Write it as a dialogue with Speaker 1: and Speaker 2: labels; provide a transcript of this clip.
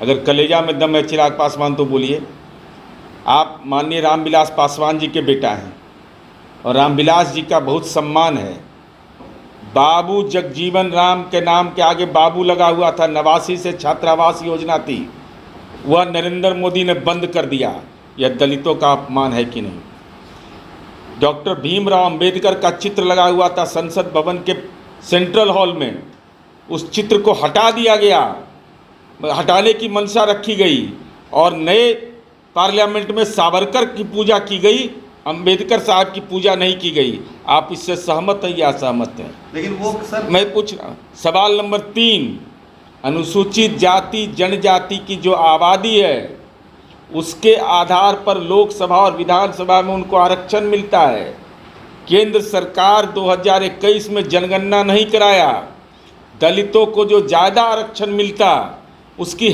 Speaker 1: अगर कलेजा में दम है चिराग पासवान तो बोलिए। आप माननीय रामविलास पासवान जी के बेटा हैं और रामविलास जी का बहुत सम्मान है। बाबू जगजीवन राम के नाम के आगे बाबू लगा हुआ था, 89 से छात्रावास योजना थी, वह नरेंद्र मोदी ने बंद कर दिया। यह दलितों का अपमान है कि नहीं? डॉक्टर भीमराव अंबेडकर का चित्र लगा हुआ था संसद भवन के सेंट्रल हॉल में, उस चित्र को हटा दिया गया, हटाने की मंशा रखी गई और नए पार्लियामेंट में सावरकर की पूजा की गई, अंबेडकर साहब की पूजा नहीं की गई। आप इससे सहमत हैं या असहमत हैं?
Speaker 2: लेकिन वो सर,
Speaker 1: मैं पूछ रहा हूँ, सवाल नंबर 3, अनुसूचित जाति जनजाति की जो आबादी है उसके आधार पर लोकसभा और विधानसभा में उनको आरक्षण मिलता है। केंद्र सरकार 2021 में जनगणना नहीं कराया, दलितों को जो ज़्यादा आरक्षण मिलता उसकी